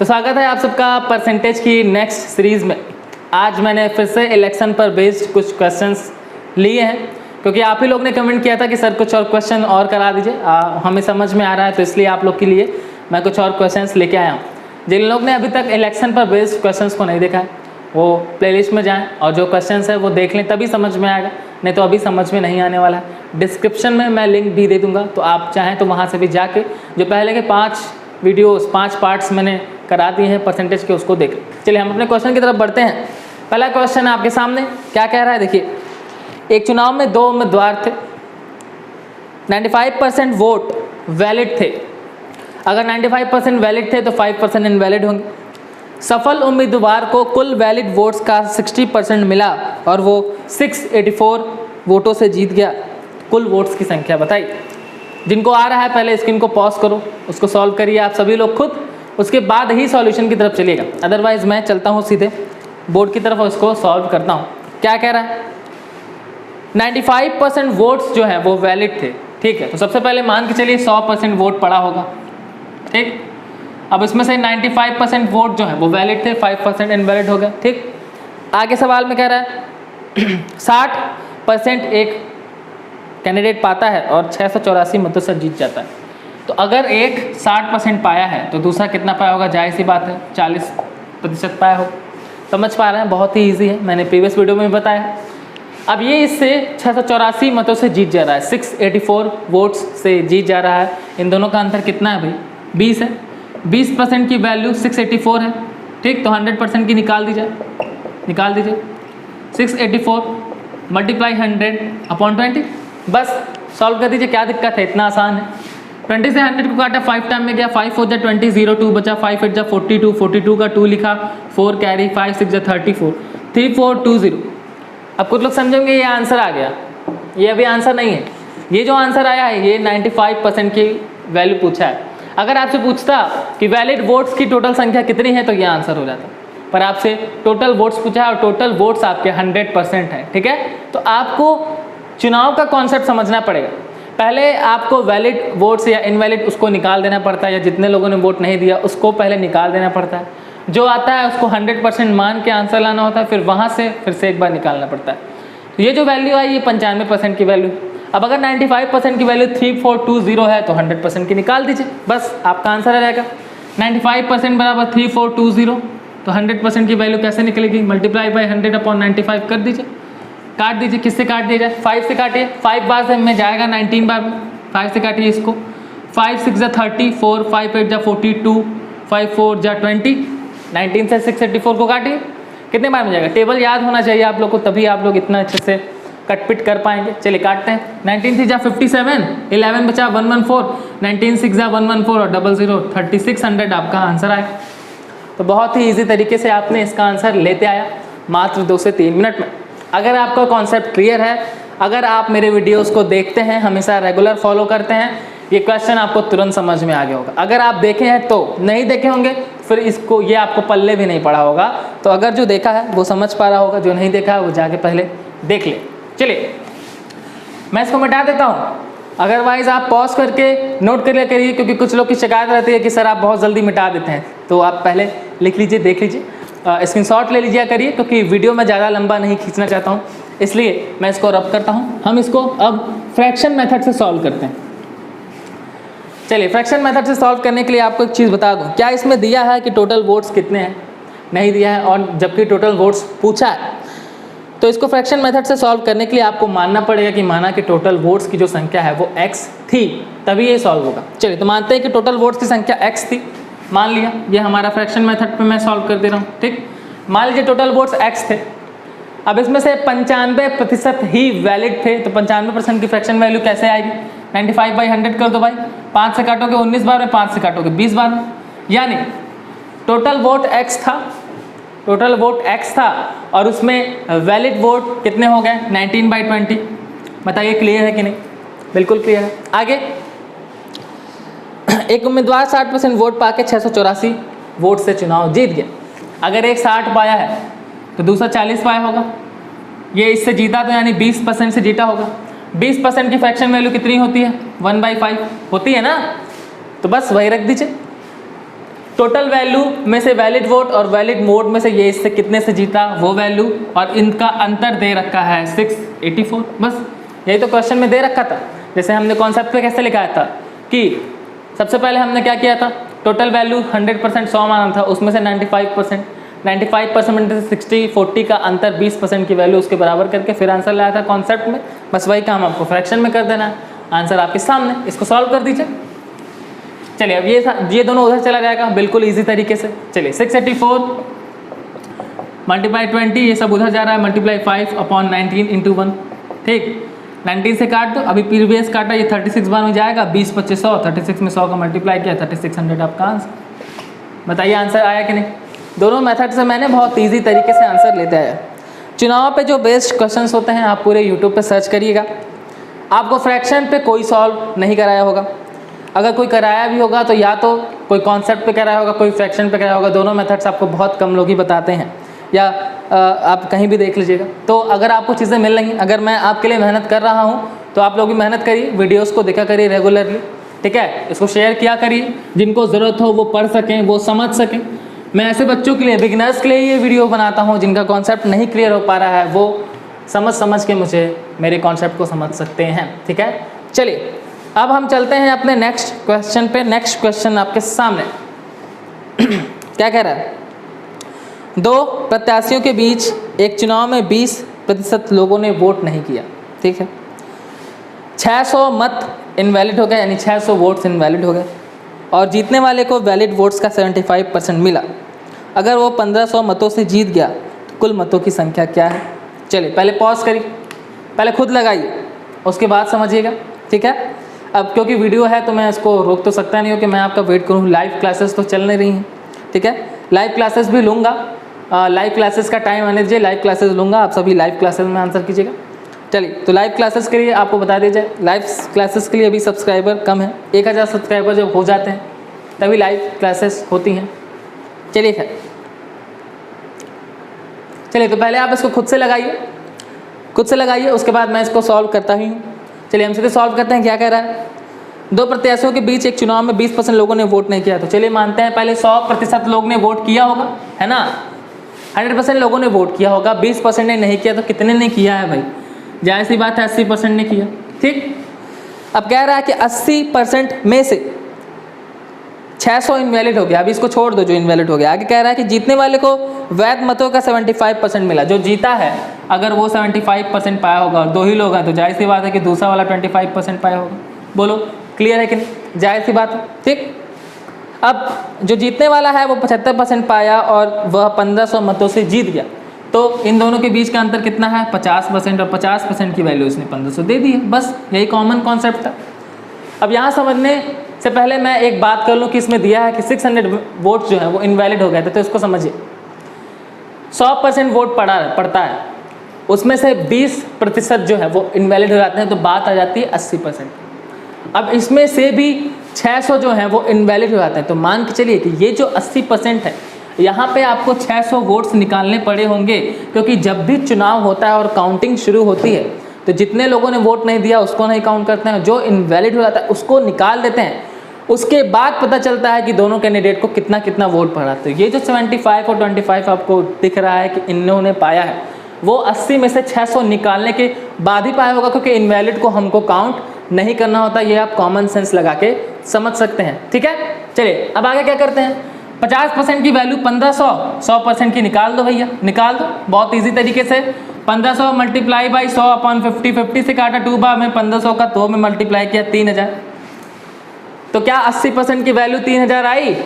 तो स्वागत है आप सबका परसेंटेज की नेक्स्ट सीरीज़ में। आज मैंने फिर से इलेक्शन पर बेस्ड कुछ क्वेश्चंस लिए हैं, क्योंकि आप ही लोग ने कमेंट किया था कि सर कुछ और क्वेश्चन और करा दीजिए, हमें समझ में आ रहा है, तो इसलिए आप लोग के लिए मैं कुछ और क्वेश्चंस लेके आया हूँ। जिन लोग ने अभी तक इलेक्शन पर बेस्ड क्वेश्चंस को नहीं देखा है वो प्लेलिस्ट में जाएं और जो क्वेश्चंस है वो देख लें, तभी समझ में आएगा, नहीं तो अभी समझ में नहीं आने वाला है। डिस्क्रिप्शन में मैं लिंक भी दे दूंगा, तो आप चाहें तो वहाँ से भी जाके जो पहले के 5 वीडियोस 5 पार्ट्स मैंने करा दिए हैं परसेंटेज के, उसको देख लें। चलिए हम अपने क्वेश्चन की तरफ बढ़ते हैं। पहला क्वेश्चन है आपके सामने, क्या कह रहा है देखिए। एक चुनाव में 2 उम्मीदवार थे, 95% वोट वैलिड थे। अगर 95% वैलिड थे तो 5% इनवैलिड होंगे। सफल उम्मीदवार को कुल वैलिड वोट्स का 60% मिला और वो 684 वोटों से जीत गया। कुल वोट्स की संख्या बताइए। जिनको आ रहा है पहले स्क्रीन को पॉज करो, उसको सॉल्व करिए आप सभी लोग खुद, उसके बाद ही सॉल्यूशन की तरफ चलिएगा। अदरवाइज मैं चलता हूँ सीधे बोर्ड की तरफ और इसको सॉल्व करता हूँ। क्या कह रहा है, 95% वोट्स जो है वो वैलिड थे, ठीक है। तो सबसे पहले मान के चलिए 100% वोट पड़ा होगा, ठीक। अब इसमें से 95% वोट जो है वो वैलिड थे, 5% इनवैलिड हो गया, ठीक। आगे सवाल में कह रहा है 60% एक कैंडिडेट पाता है और 684 मतों से जीत जाता है। तो अगर एक 60% पाया है तो दूसरा कितना पाया होगा, जाहिर सी बात है 40% पाया होगा। समझ पा रहे हैं, बहुत ही ईजी है, मैंने प्रीवियस वीडियो में बताया। अब ये इससे 684 मतों से जीत जा रहा है, 684 वोट्स से जीत जा रहा है। इन दोनों का अंतर कितना है भाई, 20 है। 20% की वैल्यू 684 है, ठीक। तो 100% की निकाल दीजिए 684 मल्टीप्लाई 100/20, बस सॉल्व कर दीजिए। क्या दिक्कत है, इतना आसान है। 20 से 100 को काटा 5 टाइम में गया, 5 4 20, 0 2 बचा, 5 8 42, 42 का 2 लिखा, 4 कैरी, 5 6 34, 3420। अब कुछ लोग समझेंगे ये आंसर आ गया, ये अभी आंसर नहीं है। ये जो आंसर आया है ये 95% की वैल्यू पूछा है। अगर आपसे पूछता कि वैलिड वोट्स की टोटल संख्या कितनी है तो ये आंसर हो जाता, पर आपसे टोटल वोट्स पूछा है और टोटल वोट्स आपके 100% है, ठीक है। तो आपको चुनाव का कॉन्सेप्ट समझना पड़ेगा। पहले आपको वैलिड वोट्स या इनवैलिड उसको निकाल देना पड़ता है, या जितने लोगों ने वोट नहीं दिया उसको पहले निकाल देना पड़ता है। जो आता है उसको 100% मान के आंसर लाना होता है, फिर वहाँ से फिर से एक बार निकालना पड़ता है। तो ये जो वैल्यू आई ये 95% की वैल्यू। अब अगर 95% की वैल्यू 3420 है तो 100% की निकाल दीजिए, बस आपका आंसर आ जाएगा। 95% बराबर 3420, तो 100% की वैल्यू कैसे निकलेगी, मल्टीप्लाई बाई 100/95 कर दीजिए, काट दीजिए। किससे काट दिया जाए, 5 से काटिए, 5 बार से में जाएगा 19 बार में, 5 से काटिए इसको। 5 6 30, 4 5 8 42, 5 4 20, 19 से 684 को काटिए, कितने बार में जाएगा। टेबल याद होना चाहिए आप लोग को, तभी आप लोग इतना अच्छे से कटपिट कर पाएंगे। चलिए काटते हैं। 19 3 57, 11 बचा 114, 19 6 114 और 00, 3600 आपका आंसर आया। तो बहुत ही इजी तरीके से आपने इसका आंसर लेते आया मात्र 2 से 3 मिनट में। अगर आपका कॉन्सेप्ट क्लियर है, अगर आप मेरे वीडियोस को देखते हैं, हमेशा रेगुलर फॉलो करते हैं, ये क्वेश्चन आपको तुरंत समझ में आ गया होगा। अगर आप देखे हैं तो, नहीं देखे होंगे फिर इसको ये आपको पल्ले भी नहीं पड़ा होगा। तो अगर जो देखा है वो समझ पा रहा होगा, जो नहीं देखा है वो जाके पहले देख ले। चलिए मैं इसको मिटा देता हूँ, अदरवाइज आप पॉज करके नोट कर लिया करिए, क्योंकि कुछ लोग की शिकायत रहती है कि सर आप बहुत जल्दी मिटा देते हैं। तो आप पहले लिख लीजिए, देख लीजिए, स्क्रीनशॉट ले लीजिए करिए, क्योंकि वीडियो में ज़्यादा लंबा नहीं खींचना चाहता हूँ, इसलिए मैं इसको रब करता हूँ। हम इसको अब फ्रैक्शन मेथड से सॉल्व करते हैं। चलिए फ्रैक्शन मेथड से सॉल्व करने के लिए आपको एक चीज़ बता दूँ, क्या इसमें दिया है कि टोटल वोट्स कितने हैं, नहीं दिया है, और जबकि टोटल वोट्स पूछा है। तो इसको फ्रैक्शन मेथड से सॉल्व करने के लिए आपको मानना पड़ेगा कि माना कि टोटल वोट्स की जो संख्या है वो x थी, तभी ये सॉल्व होगा। चलिए तो मानते हैं कि टोटल वोट्स की संख्या x थी, मान लिया। ये हमारा फ्रैक्शन मेथड पे मैं सॉल्व कर दे रहा हूँ, ठीक। मान लीजिए टोटल वोट्स x थे। अब इसमें से 95% ही वैलिड थे, तो 95% की फ्रैक्शन वैल्यू कैसे आएगी, 95/100 कर दो भाई। 5 से काटोगे 19 बार में, 5 से काटोगे 20 बार में, यानी टोटल वोट x था, टोटल वोट x था और उसमें वैलिड वोट कितने हो गए, 19/20। बताइए क्लियर है कि नहीं, बिल्कुल क्लियर है। आगे एक उम्मीदवार 60% वोट पाके 684 वोट से चुनाव जीत गया। अगर एक 60 पाया है तो दूसरा 40 पाया होगा, ये इससे जीता तो यानी 20% से जीता होगा। 20% की फ्रैक्शन वैल्यू कितनी होती है, 1/5 होती है ना, तो बस वही रख दीजिए। टोटल वैल्यू में से वैलिड वोट और वैलिड मोड में से ये इससे कितने से जीता वो वैल्यू, और इनका अंतर दे रखा है 684। बस यही तो क्वेश्चन में दे रखा था। जैसे हमने कॉन्सेप्ट पे कैसे लिखाया था कि सबसे पहले हमने क्या किया था, टोटल वैल्यू 100% 100 माना था, उसमें से 95% में से 60-40 का अंतर 20% की वैल्यू उसके बराबर करके फिर आंसर लाया था कॉन्सेप्ट में। बस वही काम आपको फ्रैक्शन में कर देना है। आंसर आपके सामने, इसको सॉल्व कर दीजिए। चलिए अब ये दोनों उधर चला जाएगा बिल्कुल इजी तरीके से। चलिए 684 मल्टीप्लाई 20, ये सब उधर जा रहा है, मल्टीप्लाई 5 अपॉन 19 इंटू 1। ठीक, 19 से काट दो, अभी प्रीवियस काटा, ये 36 बार में जाएगा, 20 25 100, 36 में 100 का मल्टीप्लाई किया, 3600 आपका आंसर। बताइए आंसर आया कि नहीं। दोनों मेथड से मैंने बहुत ईजी तरीके से आंसर लेते आया। चुनाव पे जो बेस्ड क्वेश्चंस होते हैं आप पूरे यूट्यूब पे सर्च करिएगा। आपको फ्रैक्शन पे कोई सॉल्व नहीं कराया होगा, अगर कोई कराया भी होगा तो या तो कोई कॉन्सेप्ट पे कराया होगा, कोई फ्रैक्शन पे कराया होगा। दोनों मेथड्स आपको बहुत कम लोग ही बताते हैं, या आप कहीं भी देख लीजिएगा। तो अगर आपको चीज़ें मिल रही हैं, अगर मैं आपके लिए मेहनत कर रहा हूँ तो आप लोग भी मेहनत करिए, वीडियोस को देखा करिए रेगुलरली, ठीक है। इसको शेयर किया करिए, जिनको ज़रूरत हो वो पढ़ सकें, वो समझ सकें। मैं ऐसे बच्चों के लिए, बिगिनर्स के लिए ये वीडियो बनाता हूँ जिनका कॉन्सेप्ट नहीं क्लियर हो पा रहा है, वो समझ के मुझे मेरे कॉन्सेप्ट को समझ सकते हैं, ठीक है। चलिए अब हम चलते हैं अपने नेक्स्ट क्वेश्चन पे। नेक्स्ट क्वेश्चन आपके सामने क्या कह रहा है, दो प्रत्याशियों के बीच एक चुनाव में 20% लोगों ने वोट नहीं किया, ठीक है। 600 मत इनवैलिड हो गए, यानी 600 वोट्स इनवैलिड हो गए, और जीतने वाले को वैलिड वोट्स का 75% मिला। अगर वो 1500 मतों से जीत गया तो कुल मतों की संख्या क्या है। चलिए पहले पॉज करिए, पहले खुद लगाइए, उसके बाद समझिएगा, ठीक है। अब क्योंकि वीडियो है तो मैं इसको रोक तो सकता नहीं हूँ कि मैं आपका वेट करूँ। लाइव क्लासेस तो चल नहीं रही हैं, ठीक है। लाइव क्लासेस भी लूँगा, लाइव क्लासेस का टाइम आने दीजिए, लाइव क्लासेस लूँगा, आप सभी लाइव क्लासेस में आंसर कीजिएगा। चलिए तो लाइव क्लासेस के लिए आपको बता दिया जाए, लाइव क्लासेस के लिए अभी सब्सक्राइबर कम है। 1000 सब्सक्राइबर जब हो जाते हैं तभी लाइव क्लासेस होती हैं। चलिए खैर, चलिए तो पहले आप इसको खुद से लगाइए, उसके बाद मैं इसको सॉल्व करता ही हूँ। चलिए हम सीधे सॉल्व करते हैं। क्या कह रहा है, दो प्रत्याशियों के बीच एक चुनाव में 20% लोगों ने वोट नहीं किया। तो चलिए मानते हैं पहले 100% लोग ने वोट किया होगा, है ना। 100% लोगों ने वोट किया होगा, 20% ने नहीं किया, तो कितने ने किया है भाई, जाहिर सी बात है 80% ने किया, ठीक। अब कह रहा है कि 80% में से 600 इनवैलिड हो गया। अभी इसको छोड़ दो जो इनवैलिड हो गया। आगे कह रहा है कि जीतने वाले को वैध मतों का 75% मिला। जो जीता है अगर वो 75% पाया होगा और दो ही लोग हैं तो जाहिर सी बात है कि दूसरा वाला 25% पाया होगा। बोलो क्लियर है कि नहीं, जाहिर सी बात है, ठीक। अब जो जीतने वाला है वो 75% पाया और वह 1500 मतों से जीत गया, तो इन दोनों के बीच का अंतर कितना है, 50%, और 50% की वैल्यू इसने 1500 दे दी है। बस यही कॉमन कॉन्सेप्ट था। अब यहाँ समझने से पहले मैं एक बात कर लूँ कि इसमें दिया है कि 600 वोट जो है वो इनवैलिड हो गए थे, तो इसको समझिए। 100% वोट पड़ता है, उसमें से 20% जो है वो इनवैलिड हो जाते हैं, तो बात आ जाती है 80%। अब इसमें से भी 600 जो है वो इनवैलिड हो जाते हैं, तो मान के चलिए कि ये जो 80% है, यहाँ पे आपको 600 वोट्स निकालने पड़े होंगे, क्योंकि जब भी चुनाव होता है और काउंटिंग शुरू होती है तो जितने लोगों ने वोट नहीं दिया उसको नहीं काउंट करते हैं, जो इनवैलिड हो जाता है उसको निकाल देते हैं। उसके बाद पता चलता है कि दोनों कैंडिडेट को कितना कितना वोट पड़ा। तो ये जो 75 और 25 आपको दिख रहा है कि इन्होंने पाया है, वो 80 में से 600 निकालने के बाद ही पाया होगा, क्योंकि इनवैलिड को हमको काउंट नहीं करना होता। ये आप कॉमन सेंस लगा के समझ सकते हैं, ठीक है। चलिए अब आगे क्या करते हैं, 50% की वैल्यू 1500, 100% की निकाल दो भैया, निकाल दो बहुत ईजी तरीके से। 1500 मल्टीप्लाई बाई 100 अपॉन 50, 50 से काटा 2 बार में 1500 का 2 में मल्टीप्लाई किया 3000। तो क्या 80% की वैल्यू 3000 आई?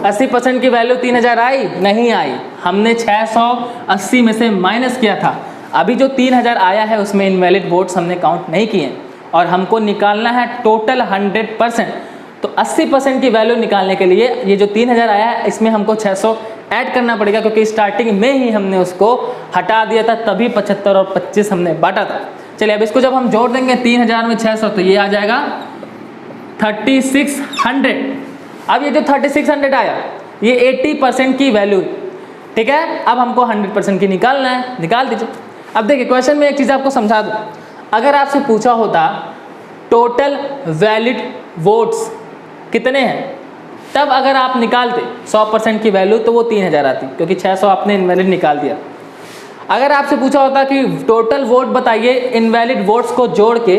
80% की वैल्यू 3000 आई? नहीं आई। हमने 680 में से माइनस किया था। अभी जो 3000 आया है उसमें इनवैलिड वोट्स हमने काउंट नहीं किए और हमको निकालना है टोटल 100%। तो 80% की वैल्यू निकालने के लिए ये जो 3000 आया है इसमें हमको 600 ऐड करना पड़ेगा, क्योंकि स्टार्टिंग में ही हमने उसको हटा दिया था, तभी 75 और 25 हमने बांटा था। चलिए अब इसको जब हम जोड़ देंगे 3000 में 600 तो ये आ जाएगा 3600। अब ये जो 3600 आया ये 80% की वैल्यू, ठीक है। अब हमको 100% की निकालना है, निकाल दीजिए। अब देखिए क्वेश्चन में एक चीज़ आपको समझा दूँ, अगर आपसे पूछा होता टोटल वैलिड वोट्स कितने हैं तब अगर आप निकालते 100% की वैल्यू तो वो 3000 आती, क्योंकि 600 आपने इनवैलिड निकाल दिया। अगर आपसे पूछा होता कि टोटल वोट बताइए इनवैलिड वोट्स को जोड़ के,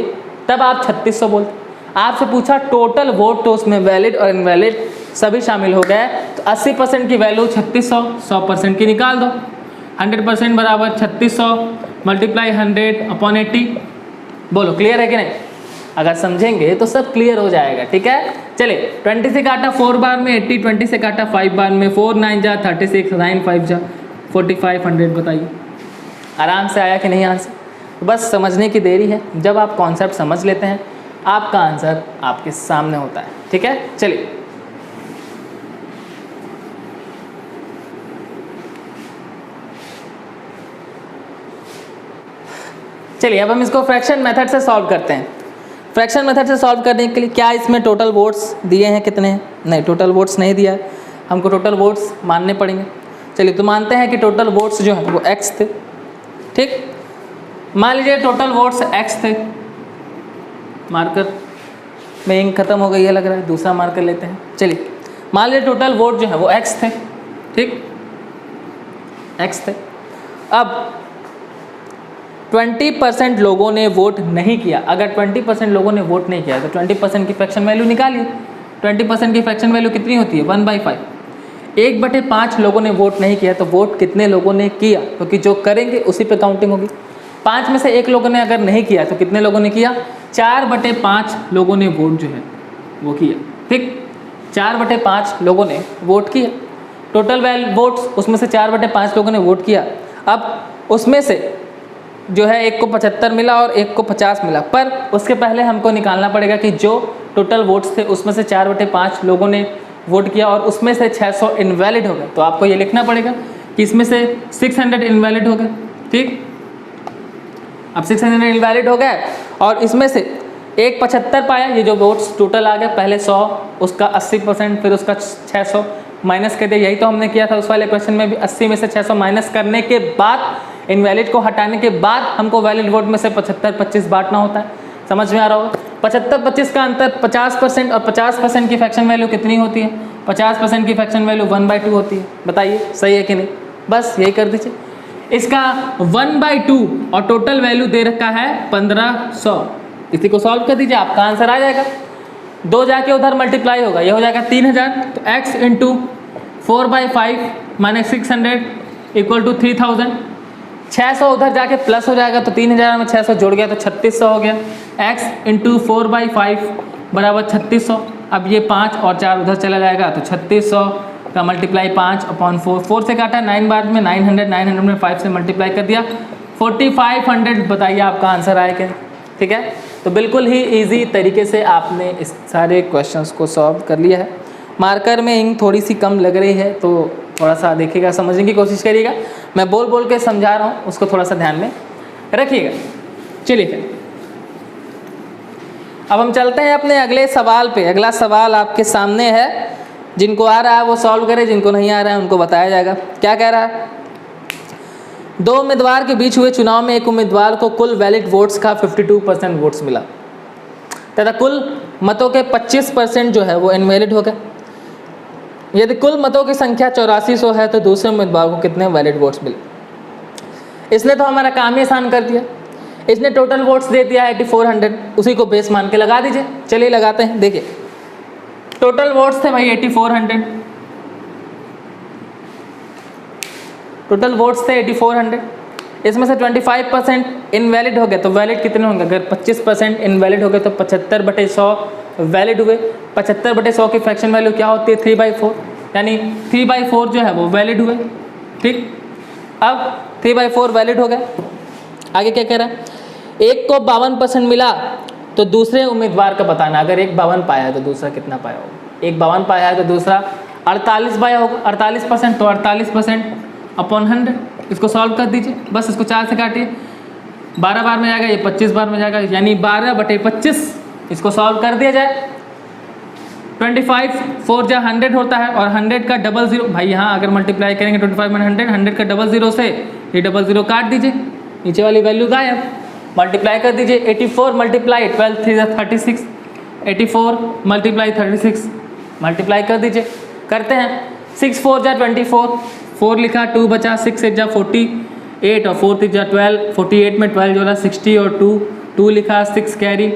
तब आप 3600 बोलते। आपसे पूछा टोटल वोट, तो उसमें वैलिड और इनवैलिड सभी शामिल हो गए, तो 80% की वैल्यू 3600, 100% की निकाल दो। 100% बराबर 3600 मल्टीप्लाई 100/80। बोलो क्लियर है कि नहीं? अगर समझेंगे तो सब क्लियर हो जाएगा, ठीक है। चलिए 20 से काटा 4 बार में 80, 20 से काटा 5 बार में 4 9 जा 36, 9 5 जा 45, 100। बताइए आराम से आया कि नहीं आंसर? बस समझने की देरी है, जब आप कॉन्सेप्ट समझ लेते हैं आपका आंसर आपके सामने होता है, ठीक है। चलिए अब हम इसको फ्रैक्शन मेथड से सॉल्व करते हैं। फ्रैक्शन मेथड से सॉल्व करने के लिए क्या इसमें टोटल वोट्स दिए हैं कितने हैं? नहीं, टोटल वोट्स नहीं दिया है, हमको टोटल वोट्स मानने पड़ेंगे। चलिए तो मानते हैं कि टोटल वोट्स जो हैं वो x थे, ठीक। मान लीजिए टोटल वोट्स x थे। मार्कर में इंक खत्म हो गई है लग रहा है, दूसरा मार्कर लेते हैं। चलिए मान लीजिए टोटल वोट जो है वो x थे, ठीक, x थे। अब 20% लोगों ने वोट नहीं किया। अगर 20% लोगों ने वोट नहीं किया तो 20% की फ्रैक्शन वैल्यू निकालिए। 20% की फ्रैक्शन वैल्यू कितनी होती है? 1/5। 1/5 लोगों ने वोट नहीं किया तो वोट कितने लोगों ने किया? क्योंकि जो करेंगे उसी पे काउंटिंग होगी। 5 में से 1 लोगों ने अगर नहीं किया तो कितने लोगों ने किया? 4/5 लोगों ने वोट जो है वो किया, ठीक। 4/5 लोगों ने वोट किया। टोटल वोट्स उसमें से 4/5 लोगों ने वोट किया। अब उसमें से जो है एक को 75 मिला और एक को 50 मिला, पर उसके पहले हमको निकालना पड़ेगा कि जो टोटल वोट्स थे उसमें से 4/5 लोगों ने वोट किया और उसमें से 600 इनवैलिड हो गए। तो आपको ये लिखना पड़ेगा कि इसमें से 600 इनवैलिड हो गए, ठीक। अब 600 इनवैलिड हो गए और इसमें से एक 75 पाया। ये जो वोट्स टोटल आ गए, पहले 100, उसका 80%, फिर उसका 600 माइनस कर दिया। यही तो हमने किया था उस वाले क्वेश्चन में भी। 80 में से 600 माइनस करने के बाद, इनवैलिड को हटाने के बाद हमको वैलिड वोट में से 75-25 बांटना होता है। समझ में आ रहा होगा? 75-25 का अंतर 50% और 50% की फ्रैक्शन वैल्यू कितनी होती है? 50% की फ्रैक्शन वैल्यू 1/2 होती है। बताइए सही है कि नहीं? बस यही कर दीजिए। इसका 1/2 और टोटल वैल्यू दे रखा है 1500। इसी को सॉल्व कर दीजिए, आपका आंसर आ जाएगा। 2 जाके उधर मल्टीप्लाई होगा, ये हो जाएगा 3000। तो x into 4/5 minus 600 equal to 3000। 600 उधर जाके प्लस हो जाएगा, तो 3000 में 600 जुड़ गया तो 3600 हो गया। x इंटू 4/5 बराबर 3600। अब ये 5 और 4 उधर चला जाएगा तो 3600 का मल्टीप्लाई 5/4। 4 से काटा 9 बार में 900, 900 में 5 से मल्टीप्लाई कर दिया 4500। बताइए आपका आंसर आएगा, ठीक है। तो बिल्कुल ही इजी तरीके से आपने इस सारे क्वेश्चंस को सॉल्व कर लिया है। मार्कर में इंक थोड़ी सी कम लग रही है तो थोड़ा सा देखिएगा, समझने की कोशिश करिएगा। मैं बोल बोल के समझा रहा हूँ, उसको थोड़ा सा ध्यान में रखिएगा। चलिए फिर अब हम चलते हैं अपने अगले सवाल पे। अगला सवाल आपके सामने है, जिनको आ रहा है वो सॉल्व करें, जिनको नहीं आ रहा है उनको बताया जाएगा। क्या कह रहा है? 2 उम्मीदवार के बीच हुए चुनाव में एक उम्मीदवार को कुल वैलिड वोट्स का 52% वोट्स मिला तथा कुल मतों के 25% जो है वो इनवैलिड हो गए। यदि कुल मतों की संख्या 8400 है तो दूसरे उम्मीदवार को कितने वैलिड वोट्स मिले? इसने तो हमारा काम ही आसान कर दिया। इसने टोटल वोट्स दे दिया 8400, उसी को बेस मान के लगा दीजिए। चलिए लगाते हैं। देखिए टोटल वोट्स थे भाई 8400, टोटल वोट्स थे 8400। इसमें से 25% इनवैलिड हो गए तो वैलिड कितने होंगे? अगर 25% इनवैलिड हो गए तो 75/100 वैलिड हुए। 75/100 की फ्रैक्शन वैल्यू क्या होती है? 3/4, यानी 3/4 जो है वो वैलिड हुए, ठीक। अब 3/4 वैलिड हो गए। आगे क्या कह रहा है? एक को 52% मिला तो दूसरे उम्मीदवार का बताना। अगर एक 52 पाया है तो दूसरा कितना पाया होगा? एक 52 पाया है तो दूसरा 48 पाया होगा। 48% तो 48/100। इसको सॉल्व कर दीजिए, बस इसको 4 से काटिए। 12 बार में जाएगा, ये 25 बार में जाएगा, यानी 12/25। इसको सॉल्व कर दिया जाए। 25 4 जा 100 होता है और 100 का 00 भाई यहाँ अगर मल्टीप्लाई करेंगे 25 में 100 का 00 से ये 00 काट दीजिए, नीचे वाली वैल्यू गायब। मल्टीप्लाई कर दीजिए। 84 मल्टीप्लाई 12 3 36, 84 मल्टीप्लाई 36 मल्टीप्लाई कर दीजिए, करते हैं। 6 4 जा 24, 4 लिखा, 2 बचा, 6 8 जा 48 और 4 3 जा 12, 48 में 12 जोड़ा 60 और 2 लिखा, 6 कैरी,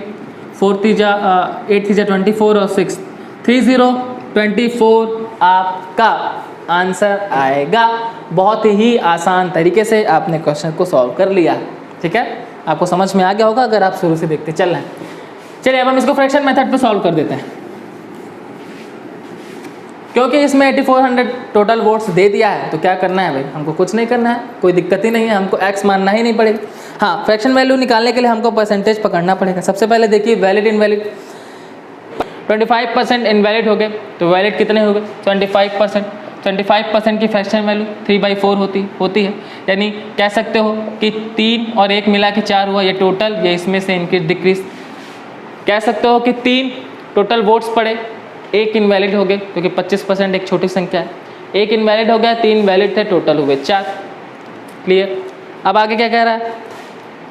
4 3 जा 8 3 जा 24 और 6 3024 आपका आंसर आएगा। बहुत ही आसान तरीके से आपने क्वेश्चन को सॉल्व कर लिया, ठीक है। आपको समझ में आ गया होगा अगर आप शुरू से देखते चल रहे हैं। चलिए अब हम इसको फ्रैक्शन मेथड पे सॉल्व कर देते हैं, क्योंकि इसमें 8400 टोटल वोट्स दे दिया है। तो क्या करना है भाई, हमको कुछ नहीं करना है, कोई दिक्कत ही नहीं है, हमको x मानना ही नहीं पड़ेगा। हाँ, फ्रैक्शन वैल्यू निकालने के लिए हमको परसेंटेज पकड़ना पड़ेगा। सबसे पहले देखिए वैलिड इनवैलिड, 25% इनवैलिड हो गए, तो वैलिड कितने हो गए 25%। 25% की फ्रैक्शन वैल्यू 3/4 होती है, यानी कह सकते हो कि 3 और 1 मिला के 4 हुआ, ये टोटल, ये इसमें से इंक्रीज डिक्रीज। कह सकते हो कि 3 टोटल वोट्स पड़े, 1 इनवैलिड हो गए, क्योंकि 25% एक छोटी संख्या है। 1 इनवैलिड हो गया, 3 वैलिड थे, टोटल हुए 4। क्लियर। अब आगे क्या कह रहा है,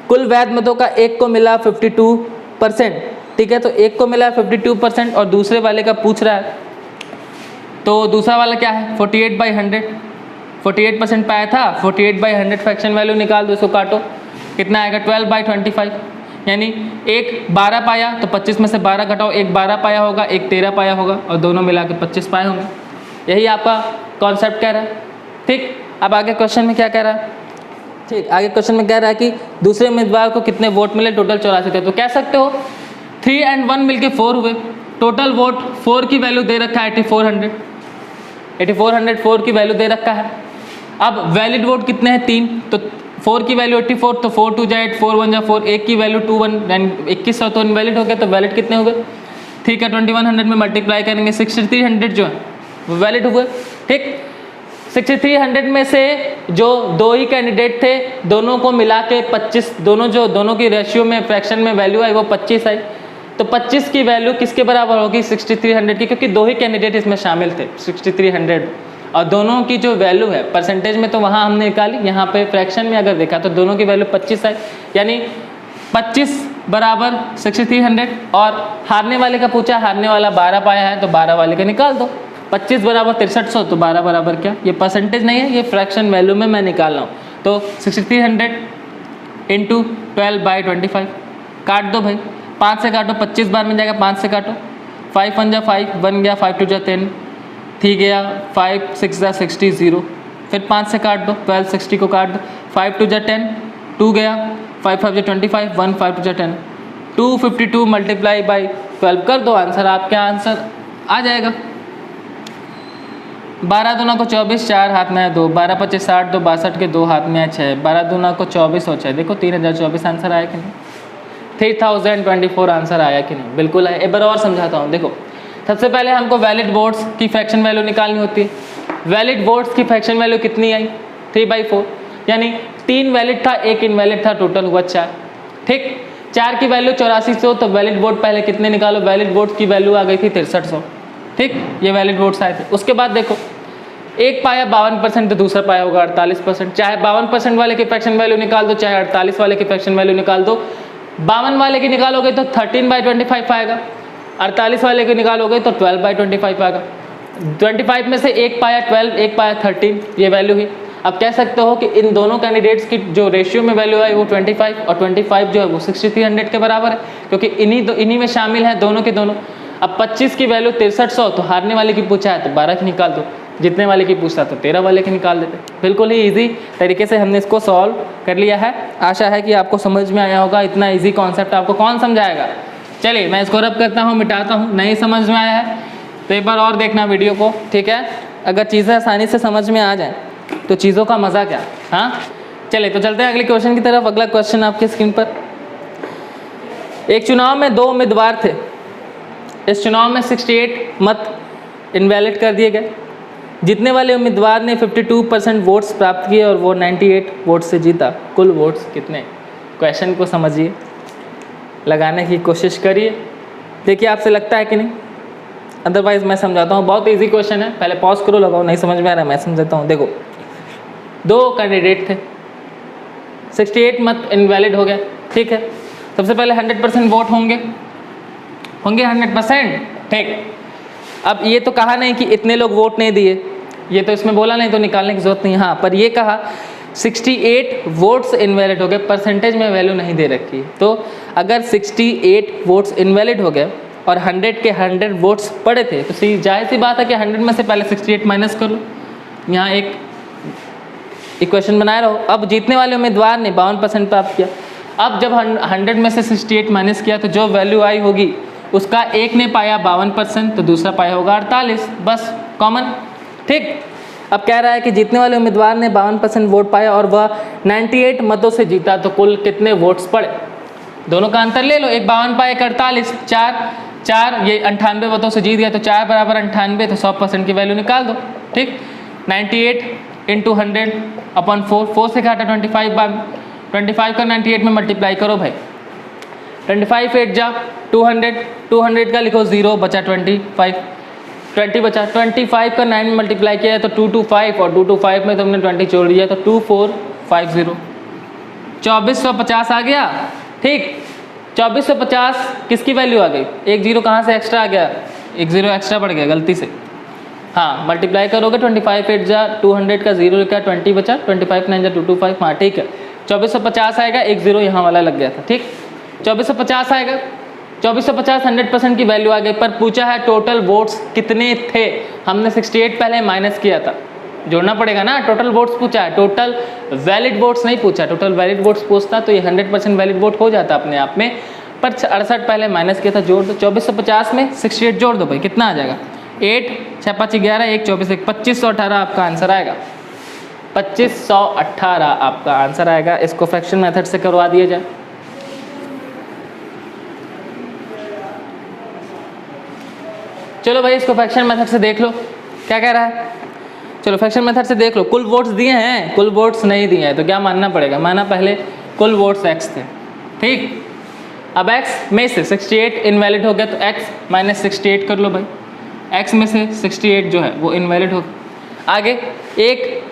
कुल वैध मतों का एक को मिला 52%, ठीक है। तो एक को मिला 52% और दूसरे वाले का पूछ रहा है, तो दूसरा वाला क्या है 48/100, 48% पाया था, 48/100 फ्रैक्शन वैल्यू निकाल दो, इसको काटो, कितना आएगा 12/25, यानी एक 12 पाया तो 25 में से 12 घटाओ, एक 12 पाया होगा, एक 13 पाया होगा और दोनों मिला के 25 पाए होंगे। यही आपका कॉन्सेप्ट कह रहा है, ठीक। अब आगे क्वेश्चन में क्या कह रहा है, ठीक, आगे क्वेश्चन में कह रहा है कि दूसरे उम्मीदवार को कितने वोट मिले, टोटल 84 थे। तो कह सकते हो 3 और 1 मिलके 4 हुए, टोटल वोट 4 की वैल्यू दे रखा है 8400 4 की वैल्यू दे रखा है। अब वैलिड वोट कितने हैं 3, तो 4 की वैल्यू 84, तो 4 2 जा 8, 4 1 जा 4, 1 की वैल्यू 2100, तो इनवैलिड हो गया, तो वैलिड कितने हो गए, ठीक है 2100 में मल्टीप्लाई करेंगे, 6300 जो है वो वैलिड हुए, ठीक। 6300 में से जो 2 ही कैंडिडेट थे, दोनों को मिला के 25, दोनों की रेशियो में फ्रैक्शन में वैल्यू आई वो 25 आई, तो 25 की वैल्यू किसके बराबर होगी 6300 की, क्योंकि 2 ही कैंडिडेट इसमें शामिल थे 6300, और दोनों की जो वैल्यू है परसेंटेज में तो वहाँ हमने निकाली, यहाँ पे फ्रैक्शन में अगर देखा तो दोनों की वैल्यू 25 आई, यानी 25 बराबर 6300। और हारने वाले का पूछा, हारने वाला 12 पाया है, तो 12 वाले का निकाल दो, 25 बराबर 6300, तो 12 बराबर क्या, ये परसेंटेज नहीं है, ये फ्रैक्शन वैल्यू में मैं निकाल रहा हूँ। तो 6300 इंटू 12/25, काट दो भाई, 5 से काटो, 25 बार में जाएगा, 5 से काटो, 5 1 जा 5, 1 गया, 5 2 जा 10, 3 गया, 5 6 जा 60 0, फिर 5 से काट दो, 12 60 को काट दो, 5 2 जा 10, 2 गया, 5 5 जा 25, 1 5 2 जा 10, 252 मल्टीप्लाई बाई 12 कर दो, आंसर आपका आंसर आ जाएगा। 12 दूना को 24, 4 हाथ में है 2, 12 25 60, 2 62 के 2 हाथ में है 6, 12 दूना को 24 हो 6, देखो 3024 आंसर आया कि नहीं, 3024 आंसर आया कि नहीं, बिल्कुल है। एक बार और समझाता हूँ, देखो सबसे पहले हमको वैलिड वोट्स की फ्रैक्शन वैल्यू निकालनी होती है। वैलिड वोट्स की फ्रैक्शन वैल्यू कितनी आई 3/4, यानी 3 वैलिड था, 1 इनवैलिड था, टोटल हुआ 4, ठीक। 4 की वैल्यू 8400, तो वैलिड वोट पहले कितने निकालो, वैलिड वोट की वैल्यू आ गई थी 6300, ठीक, ये वैलिड वोट्स आए थे। उसके बाद देखो एक पाया 52%, तो दूसरा पाया होगा 48%, चाहे 52% वाले की फ्रैक्शन वैल्यू निकाल दो, चाहे 48 वाले की फ्रैक्शन वैल्यू निकाल दो। 52 वाले की निकालोगे तो 13/25 आएगा, 48 वाले की निकालोगे तो 12/25 आएगा। 25 में से एक पाया 12, एक पाया 13, ये वैल्यू ही। अब कह सकते हो कि इन दोनों कैंडिडेट्स की जो रेशियो में वैल्यू आई वो 25 और 25 जो है वो 6300 के बराबर है, क्योंकि इन्हीं में शामिल है दोनों के दोनों। अब 25 की वैल्यू 6300, तो हारने वाले की पूछा है तो 12 की निकाल दो, जितने वाले की पूछता तो 13 वाले की निकाल देते। बिल्कुल ही इजी तरीके से हमने इसको सॉल्व कर लिया है। आशा है कि आपको समझ में आया होगा। इतना इजी कॉन्सेप्ट आपको कौन समझाएगा। चलिए मैं इसको रब करता हूँ, मिटाता हूँ। नहीं समझ में आया है तो एक बार और देखना वीडियो को, ठीक है। अगर चीज़ें आसानी से समझ में आ जाएँ तो चीज़ों का मज़ा क्या। हाँ चलिए तो चलते हैं अगले क्वेश्चन की तरफ। अगला क्वेश्चन आपकी स्क्रीन पर। एक चुनाव में 2 उम्मीदवार थे। इस चुनाव में 68 मत इनवैलिड कर दिए गए। जीतने वाले उम्मीदवार ने 52% वोट्स प्राप्त किए और वो 98 वोट से जीता। कुल वोट्स कितने। क्वेश्चन को समझिए, लगाने की कोशिश करिए, देखिए आपसे लगता है कि नहीं। अदरवाइज मैं समझाता हूँ, बहुत इजी क्वेश्चन है। पहले पॉज करो, लगाओ, नहीं समझ में आ रहा है मैं समझाता हूँ। देखो 2 कैंडिडेट थे, 68 मत इनवैलिड हो गया, ठीक है। सबसे पहले 100% वोट होंगे 100%, ठीक। अब ये तो कहा नहीं कि इतने लोग वोट नहीं दिए, ये तो इसमें बोला नहीं, तो निकालने की जरूरत नहीं। हाँ, पर ये कहा 68 वोट्स इनवैलिड हो गए, परसेंटेज में वैल्यू नहीं दे रखी है। तो अगर 68 वोट्स इनवैलिड हो गए और 100 के 100 वोट्स पड़े थे, तो सी जाहिर सी बात है कि 100 में से पहले 68 माइनस कर लो। यहाँ एक इक्वेशन बनाए रहो। अब जीतने वाले उम्मीदवार ने 52% प्राप्त किया। अब जब 100 में से 68 माइनस किया तो जो वैल्यू आई होगी उसका एक ने पाया 52%, तो दूसरा पाया होगा 48, बस कॉमन। ठीक, अब कह रहा है कि जीतने वाले उम्मीदवार ने 52% वोट पाया और वह 98 मतों से जीता, तो कुल कितने वोट्स पड़े? दोनों का अंतर ले लो, एक 52 पाया, एक 48, 4 ये 98 मतों से जीत गया, तो 4 बराबर 98, तो 100% की वैल्यू निकाल दो। ठीक, 98 इंटू 100 अपॉन 4 से घाटा 25 का 98 में मल्टीप्लाई करो भाई। 25 8 जा 200 का लिखो 0 बचा 25, 20 बचा। 25 का 9 में मल्टीप्लाई किया है तो 225, और 225 में तुमने 20 जोड़ दिया तो 2450, 2450 आ गया। ठीक, 2450 किसकी वैल्यू आ गई? एक जीरो कहाँ से एक्स्ट्रा आ गया? एक जीरो एक्स्ट्रा बढ़ गया गलती से। हाँ, मल्टीप्लाई करोगे 25 8 जा 200 का 0 लिखा, 20 बचा, 25 9 जा 225। हाँ ठीक है, 2450 आएगा, एक जीरो यहाँ वाला लग गया था। ठीक, 2450 आएगा। 2450 100% की वैल्यू आ गई, पर पूछा है टोटल वोट्स कितने थे। हमने 68 पहले माइनस किया था, जोड़ना पड़ेगा ना। टोटल वोट्स पूछा है, टोटल वैलिड वोट्स नहीं पूछा। टोटल वैलिड वोट्स पूछता तो ये 100% वैलिड वोट हो जाता अपने आप में, पर 68 पहले माइनस किया था, जोड़ दो। 2450 में 68 जोड़ दो भाई, कितना आ जाएगा? 8 6 5 11 1 24 1 2518 आपका आंसर आएगा। 2518 आपका आंसर आएगा। इसको फ्रैक्शन मेथड से करवा दिया जाए। चलो भाई, इसको फ्रैक्शन मेथड से देख लो क्या कह रहा है। चलो फ्रैक्शन मेथड से देख लो। कुल वोट्स दिए हैं, कुल वोट्स नहीं दिए हैं, तो क्या मानना पड़ेगा? माना पहले कुल वोट्स x थे। ठीक, अब x में से 68 इनवैलिड हो गया, तो x माइनस 68 कर लो भाई। x में से 68 जो है वो इनवैलिड हो गया। आगे एक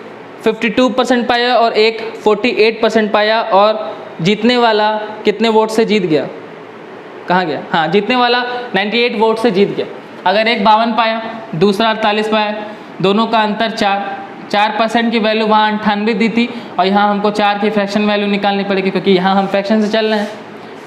52% पाया और एक 48% पाया, और जीतने वाला कितने वोट से जीत गया? कहाँ गया? हाँ, जीतने वाला 98 वोट से जीत गया। अगर एक 52 पाया, दूसरा 48 पाया, दोनों का अंतर 4% की वैल्यू वहाँ 98 दी थी, और यहाँ हमको 4 की फ्रैक्शन वैल्यू निकालनी पड़ेगी, क्योंकि यहाँ हम फ्रैक्शन से चल रहे हैं।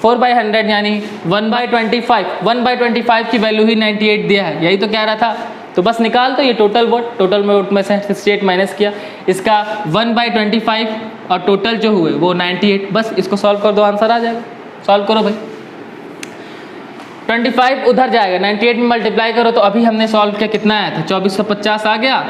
4/100 यानी 1/25, 1/25 की वैल्यू ही 98 दिया है, यही तो कह रहा था। तो बस निकाल दो ये टोटल वोट में से 68 माइनस किया, इसका 1/25 और टोटल जो हुए वो 98। बस इसको सॉल्व कर दो, आंसर आ जाएगा। सॉल्व करो भाई। 25 उधर जाएगा, 98 में मल्टीप्लाई करो, तो अभी हमने सॉल्व किया, कितना आया था? 2450 आ गया।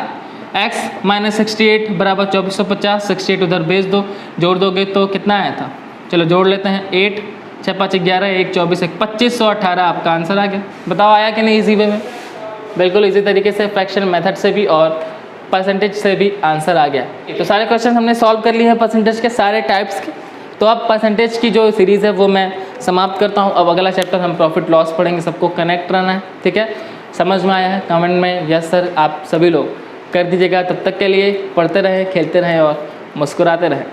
x माइनस 68 बराबर 2450, 68 उधर भेज दो, जोड़ दोगे तो कितना आया था? चलो जोड़ लेते हैं। 8 6 5 11 1 24 1 2518 आपका आंसर आ गया। बताओ आया कि नहीं? इजी वे में, बिल्कुल इजी तरीके से, फ्रैक्शन मेथड से भी और परसेंटेज से भी आंसर आ गया। तो सारे क्वेश्चन हमने सॉल्व कर लिए हैं परसेंटेज के, सारे टाइप्स के। तो अब परसेंटेज की जो सीरीज़ है वो मैं समाप्त करता हूँ। अब अगला चैप्टर हम प्रॉफिट लॉस पढ़ेंगे, सबको कनेक्ट रहना है। ठीक है, समझ में आया है? कमेंट में यस सर आप सभी लोग कर दीजिएगा। तब तक के लिए पढ़ते रहें, खेलते रहें और मुस्कुराते रहें।